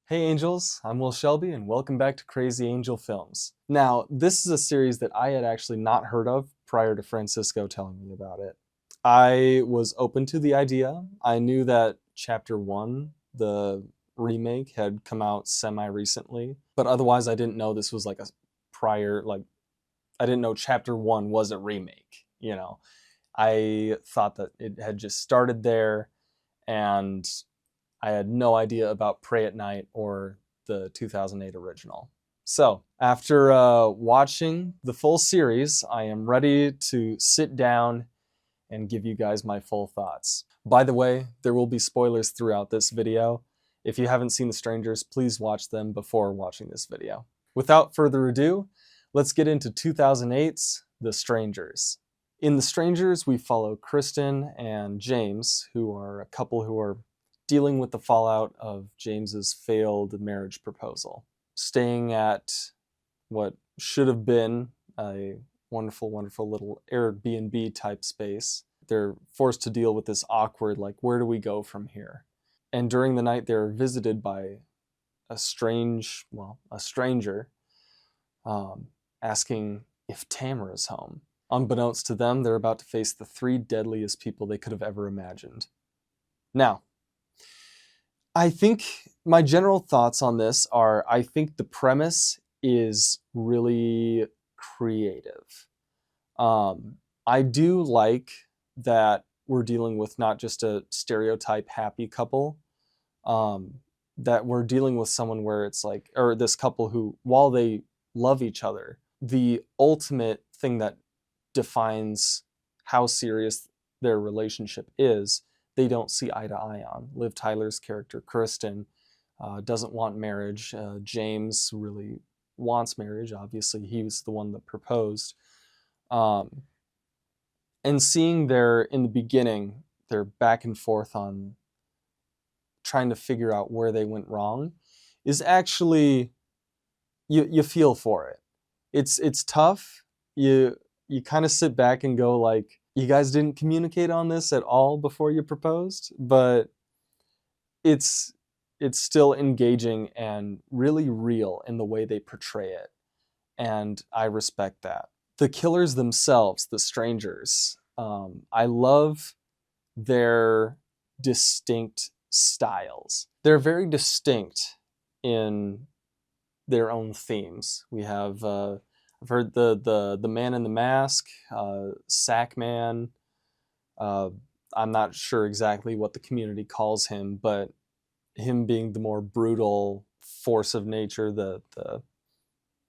Hey Angels, I'm Will Shelby and welcome back to Crazy Angel Films. Now, this is a series that I had actually not heard of prior to Francisco telling me about it. I was open to the idea. I knew that Chapter 1, the remake, had come out semi-recently, but otherwise I didn't know this was like a prior, I didn't know Chapter 1 was a remake. I thought that it had just started there and I had no idea about Pray at Night or the 2008 original. So, after watching the full series, I am ready to sit down and give you guys my full thoughts. By the way, there will be spoilers throughout this video. If you haven't seen The Strangers, please watch them before watching this video. Without further ado, let's get into 2008's The Strangers. In The Strangers, we follow Kristen and James, who are a couple who are dealing with the fallout of James's failed marriage proposal. Staying at what should have been a wonderful, wonderful little Airbnb type space. They're forced to deal with this awkward, where do we go from here? And during the night, they're visited by a stranger, asking if Tamara's home. Unbeknownst to them, they're about to face the 3 deadliest people they could have ever imagined. Now, I think my general thoughts on this are, I think the premise is really creative. I do like that we're dealing with not just a stereotype happy couple, that we're dealing with someone where it's like, or this couple who, while they love each other, the ultimate thing that defines how serious their relationship is, they don't see eye to eye on. Liv Tyler's character, Kristen, doesn't want marriage. James really wants marriage. Obviously, he was the one that proposed. And seeing in the beginning, their back and forth on trying to figure out where they went wrong is actually, you feel for it. It's tough. You kind of sit back and go like, you guys didn't communicate on this at all before you proposed, but it's still engaging and really real in the way they portray it. And I respect that. The killers themselves, the strangers, I love their distinct styles. They're very distinct in their own themes. We have I've heard the man in the mask, Sack Man. I'm not sure exactly what the community calls him, but him being the more brutal force of nature, the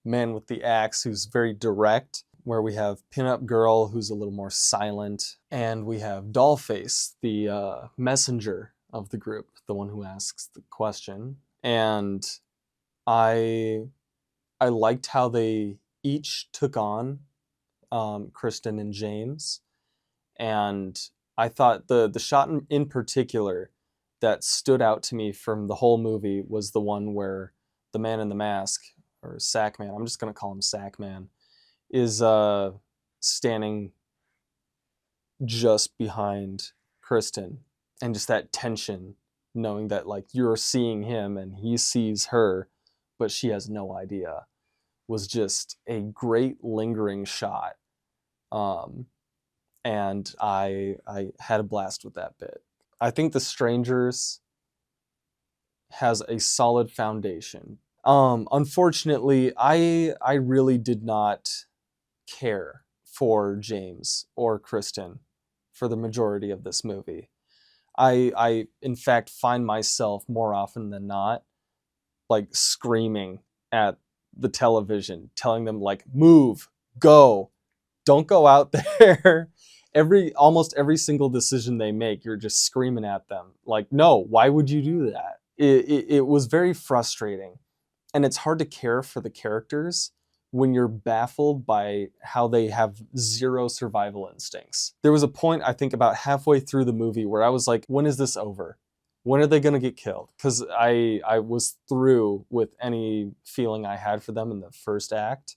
man with the axe who's very direct, where we have Pinup Girl who's a little more silent, and we have Dollface, the messenger of the group, the one who asks the question. And I liked how they each took on Kristen and James, and I thought the shot in particular that stood out to me from the whole movie was the one where the man in the mask, or Sackman, I'm just going to call him Sackman, is standing just behind Kristen, and just that tension, knowing that you're seeing him and he sees her, but she has no idea, was just a great lingering shot. And I had a blast with that bit. I think The Strangers has a solid foundation. Unfortunately, I really did not care for James or Kristen for the majority of this movie. I in fact find myself more often than not screaming at the television, telling them move, go, don't go out there. Almost every single decision they make, you're just screaming at them no, why would you do that? It was very frustrating, and it's hard to care for the characters when you're baffled by how they have zero survival instincts. There was a point, I think about halfway through the movie, where I was like, when is this over? When are they going to get killed? Because I was through with any feeling I had for them in the first act.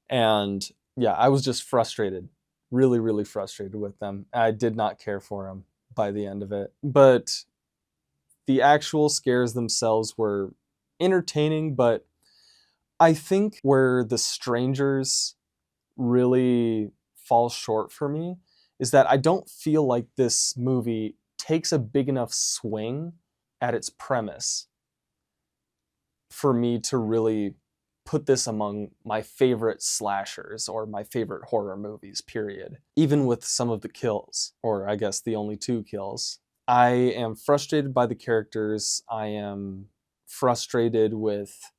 And yeah, I was just frustrated. Really, really frustrated with them. I did not care for them by the end of it. But the actual scares themselves were entertaining, but I think where The Strangers really falls short for me is that I don't feel like this movie takes a big enough swing at its premise for me to really put this among my favorite slashers or my favorite horror movies, period. Even with some of the kills, or I guess the only 2 kills. I am frustrated by the characters. I am frustrated with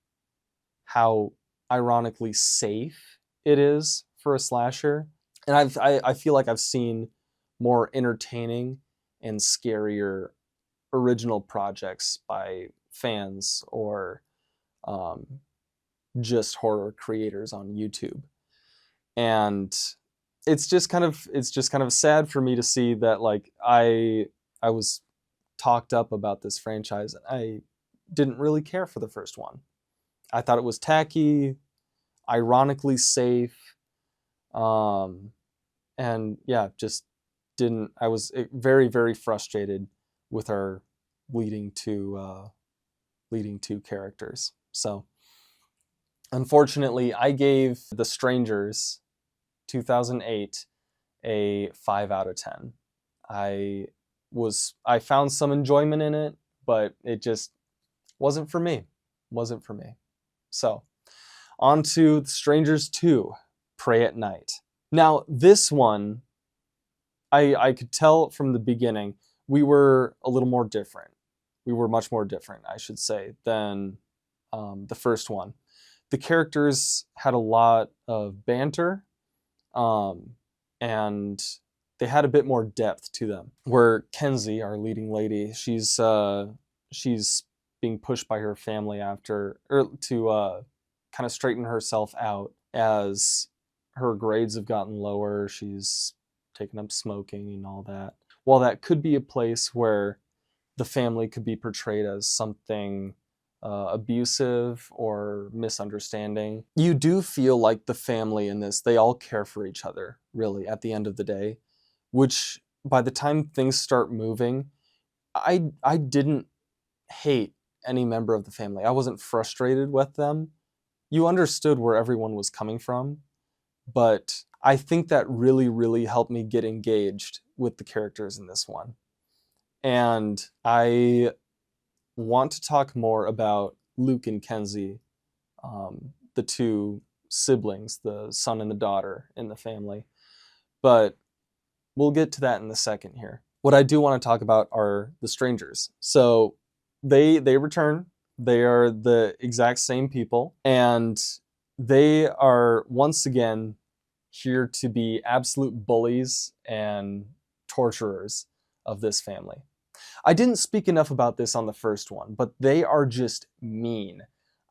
how ironically safe it is for a slasher. And I feel like I've seen more entertaining and scarier original projects by fans or just horror creators on YouTube. And it's just kind of sad for me to see that, like, I was talked up about this franchise and I didn't really care for the first one. I thought it was tacky, ironically safe, and yeah, just didn't. I was very, very frustrated with our leading two characters. So, unfortunately, I gave The Strangers 2008 a 5 out of 10. I found some enjoyment in it, but it just wasn't for me. Wasn't for me. So, on to The Strangers 2, Pray at Night. Now, this one, I could tell from the beginning, we were a little more different. We were much more different, I should say, than the first one. The characters had a lot of banter, and they had a bit more depth to them. Where Kenzie, our leading lady, she's being pushed by her family to kind of straighten herself out as her grades have gotten lower. She's taken up smoking and all that. While that could be a place where the family could be portrayed as something abusive or misunderstanding, you do feel like the family in this, they all care for each other, really, at the end of the day, which by the time things start moving, I didn't hate any member of the family. I wasn't frustrated with them. You understood where everyone was coming from, but I think that really, really helped me get engaged with the characters in this one. And I want to talk more about Luke and Kenzie, the 2 siblings, the son and the daughter in the family. But we'll get to that in a second here. What I do want to talk about are the strangers. So they return. They are the exact same people, and they are once again here to be absolute bullies and torturers of this family. I didn't speak enough about this on the first one, but they are just mean.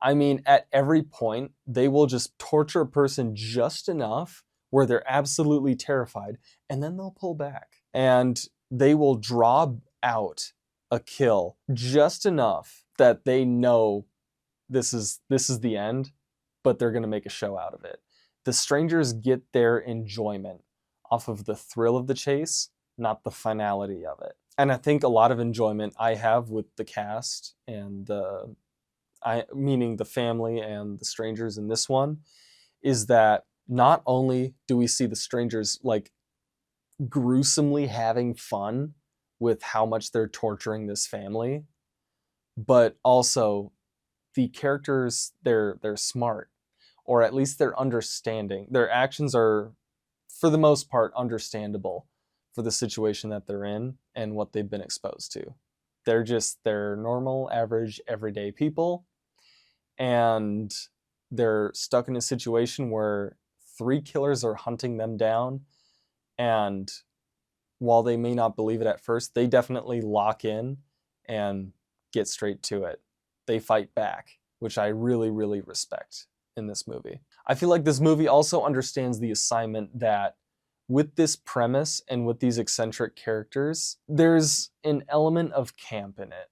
I mean, at every point, they will just torture a person just enough where they're absolutely terrified, and then they'll pull back. And they will draw out a kill just enough that they know this is the end, but they're going to make a show out of it. The strangers get their enjoyment off of the thrill of the chase, not the finality of it. And I think a lot of enjoyment I have with the cast and meaning the family and the strangers in this one, is that not only do we see the strangers like gruesomely having fun with how much they're torturing this family, but also the characters, they're smart, or at least they're understanding. Their actions are, for the most part, understandable for the situation that they're in and what they've been exposed to. They're normal, average, everyday people, and they're stuck in a situation where 3 killers are hunting them down, and while they may not believe it at first, they definitely lock in and get straight to it. They fight back, which I really, really respect in this movie. I feel like this movie also understands the assignment that with this premise and with these eccentric characters, there's an element of camp in it.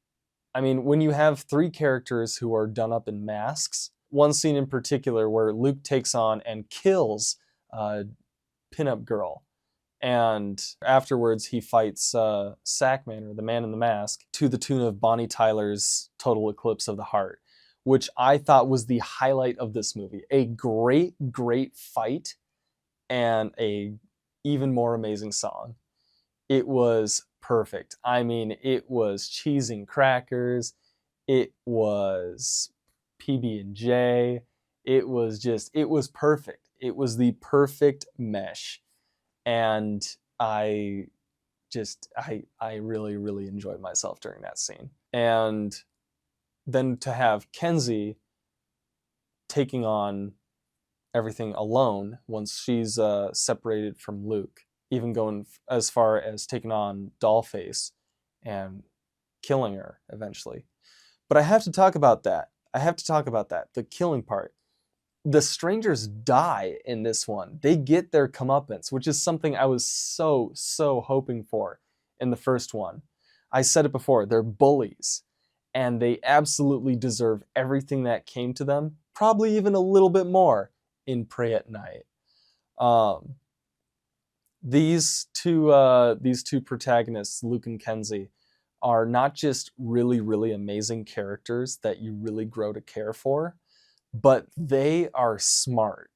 I mean, when you have 3 characters who are done up in masks, one scene in particular where Luke takes on and kills a pinup girl, and afterwards he fights Sackman, or the man in the mask, to the tune of Bonnie Tyler's Total Eclipse of the Heart, which I thought was the highlight of this movie. A great, great fight and a even more amazing song. It was perfect. I mean, it was cheese and crackers. It was PB&J. It was perfect. It was the perfect mesh. And I really, really enjoyed myself during that scene. And then to have Kenzie taking on everything alone once she's separated from Luke, even going as far as taking on Dollface and killing her eventually. But I have to talk about that. The killing part. The strangers die in this one. They get their comeuppance, which is something I was so hoping for in the first one. I said it before, they're bullies, and they absolutely deserve everything that came to them, probably even a little bit more in Pray at Night. These two protagonists, Luke and Kenzie, are not just really, really amazing characters that you really grow to care for, but they are smart.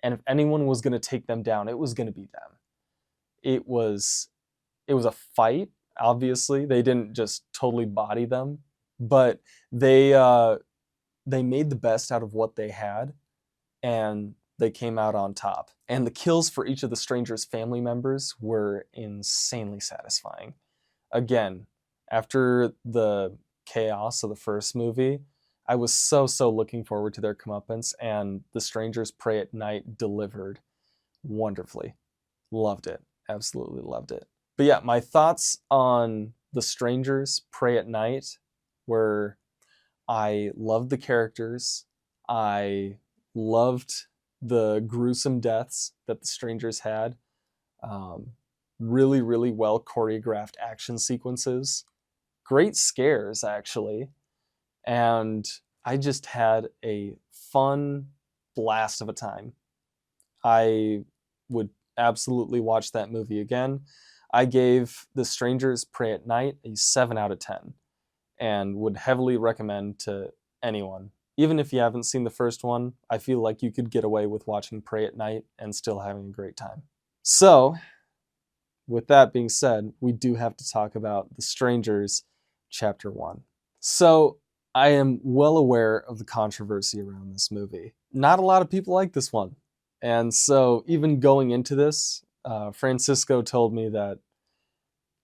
And if anyone was going to take them down, it was going to be them. It was a fight, obviously. They didn't just totally body them, but they made the best out of what they had, and they came out on top. And the kills for each of the strangers' family members were insanely satisfying. Again, after the chaos of the first movie, I was so looking forward to their comeuppance, and The Strangers Pray at Night delivered wonderfully. Loved it. Absolutely loved it. But yeah, my thoughts on The Strangers Pray at Night were, I loved the characters. I loved the gruesome deaths that the strangers had. Really, really well choreographed action sequences. Great scares, actually. And I just had a fun blast of a time. I would absolutely watch that movie again. I gave The Strangers Pray at Night a 7 out of 10 and would heavily recommend to anyone. Even if you haven't seen the first one, I feel like you could get away with watching Pray at Night and still having a great time. So, with that being said, we do have to talk about The Strangers Chapter 1. So, I am well aware of the controversy around this movie. Not a lot of people like this one. And so, even going into this, Francisco told me that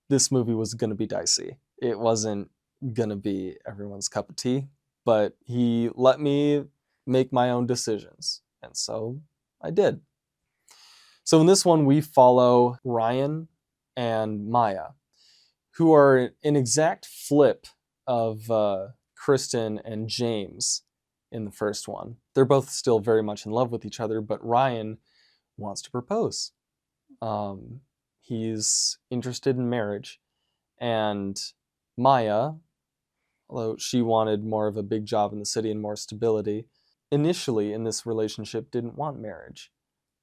this movie was going to be dicey. It wasn't going to be everyone's cup of tea, but he let me make my own decisions. And so I did. So in this one, we follow Ryan and Maya, who are an exact flip of Kristen and James in the first one. They're both still very much in love with each other, but Ryan wants to propose. He's interested in marriage, and Maya, although she wanted more of a big job in the city and more stability, initially in this relationship didn't want marriage,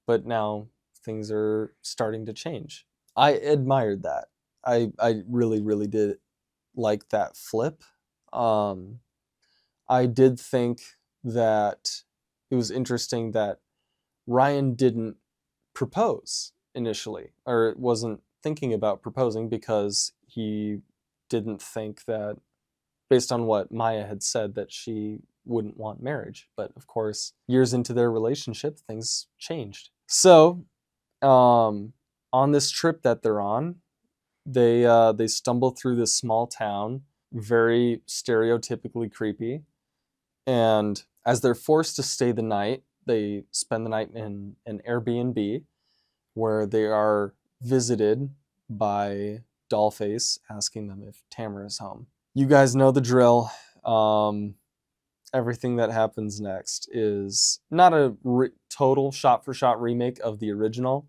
but now things are starting to change. I admired that. I really, really did like that flip. I did think that it was interesting that Ryan didn't propose initially, or wasn't thinking about proposing because he didn't think that, based on what Maya had said, that she wouldn't want marriage. But of course, years into their relationship, things changed. So, on this trip that they're on, they stumble through this small town, very stereotypically creepy. And as they're forced to stay the night, they spend the night in an Airbnb where they are visited by Dollface asking them if Tamara's home. You guys know the drill. Everything that happens next is not a total shot-for-shot remake of the original,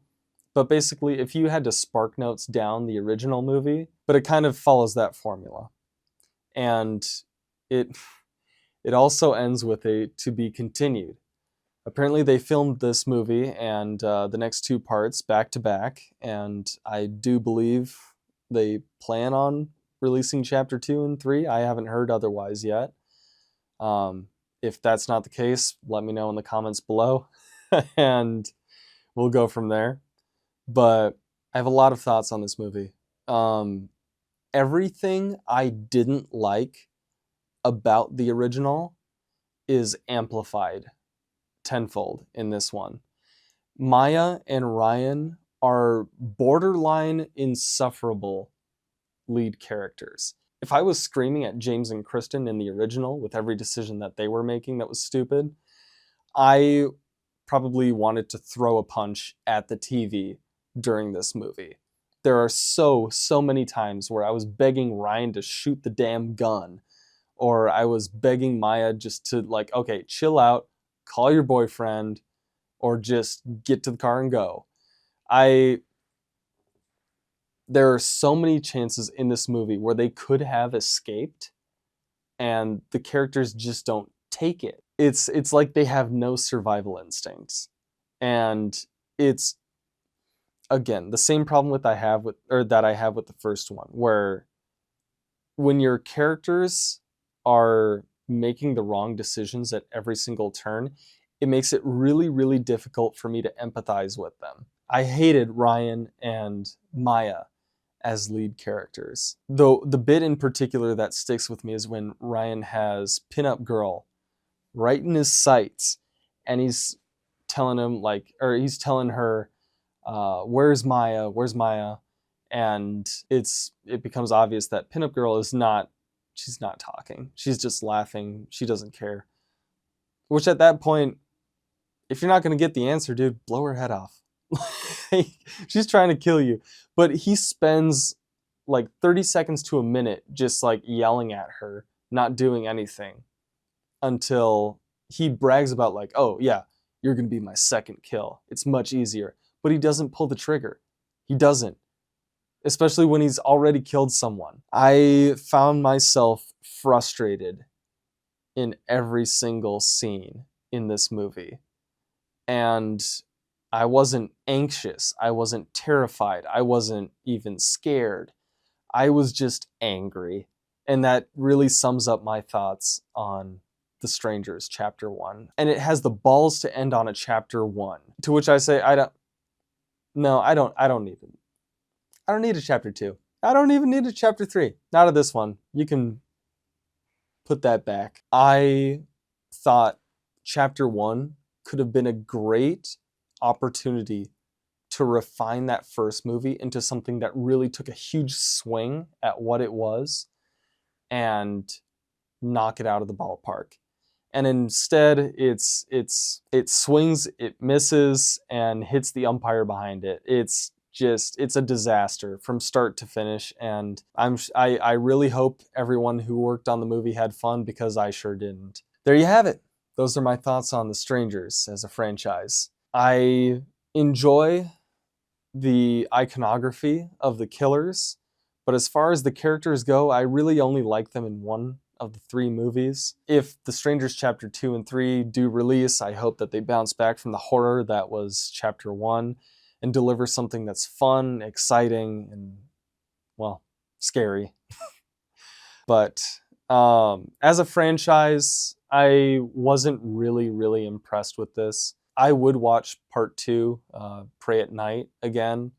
but basically if you had to Spark Notes down the original movie, but it kind of follows that formula. And it also ends with a to be continued. Apparently they filmed this movie and the next two parts back to back, and I do believe they plan on releasing chapter 2 and 3. I haven't heard otherwise yet. If that's not the case, let me know in the comments below and we'll go from there. But I have a lot of thoughts on this movie. Everything I didn't like about the original is amplified tenfold in this one. Maya and Ryan are borderline insufferable lead characters. If I was screaming at James and Kristen in the original with every decision that they were making that was stupid, I probably wanted to throw a punch at the TV during this movie. There are so many times where I was begging Ryan to shoot the damn gun, or I was begging Maya just to, like, okay, chill out, call your boyfriend, or just get to the car and go. There are so many chances in this movie where they could have escaped and the characters just don't take it. It's like they have no survival instincts. And it's, again, the same problem that I have with the first one, where when your characters are making the wrong decisions at every single turn, it makes it really, really difficult for me to empathize with them. I hated Ryan and Maya as lead characters. Though the bit in particular that sticks with me is when Ryan has Pinup Girl right in his sights, and he's telling her, where's Maya? Where's Maya? And it becomes obvious that Pinup Girl she's not talking. She's just laughing. She doesn't care. Which at that point, if you're not going to get the answer, dude, blow her head off. She's trying to kill you. But he spends like 30 seconds to a minute just like yelling at her, not doing anything, until he brags about, like, oh yeah, you're going to be my second kill. It's much easier. But he doesn't pull the trigger. He doesn't. Especially when he's already killed someone. I found myself frustrated in every single scene in this movie. And I wasn't anxious. I wasn't terrified. I wasn't even scared. I was just angry. And that really sums up my thoughts on The Strangers Chapter 1. And it has the balls to end on a Chapter 1. To which I say, I don't need it. I don't need a Chapter 2. I don't even need a Chapter 3. Not of this one. You can put that back. I thought Chapter 1 could have been a great opportunity to refine that first movie into something that really took a huge swing at what it was and knock it out of the ballpark. And instead, it swings, it misses, and hits the umpire behind it. It's a disaster from start to finish, and I really hope everyone who worked on the movie had fun, because I sure didn't. There you have it. Those are my thoughts on The Strangers as a franchise. I enjoy the iconography of the killers, but as far as the characters go, I really only like them in one of the 3 movies. If The Strangers Chapter 2 and 3 do release, I hope that they bounce back from the horror that was Chapter 1 and deliver something that's fun, exciting, and, well, scary. But as a franchise, I wasn't really impressed with this. I would watch Part 2, Pray at Night, again.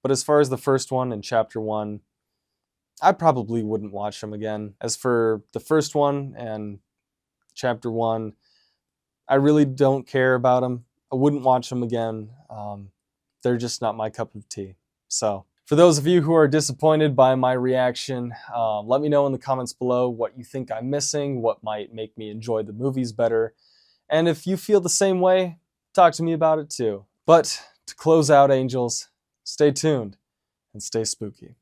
But as far as the first one and Chapter 1, I probably wouldn't watch them again. As for the first one and Chapter 1, I really don't care about them. I wouldn't watch them again. They're just not my cup of tea. So, for those of you who are disappointed by my reaction, let me know in the comments below what you think I'm missing, what might make me enjoy the movies better. And if you feel the same way, talk to me about it too. But to close out, angels, stay tuned and stay spooky.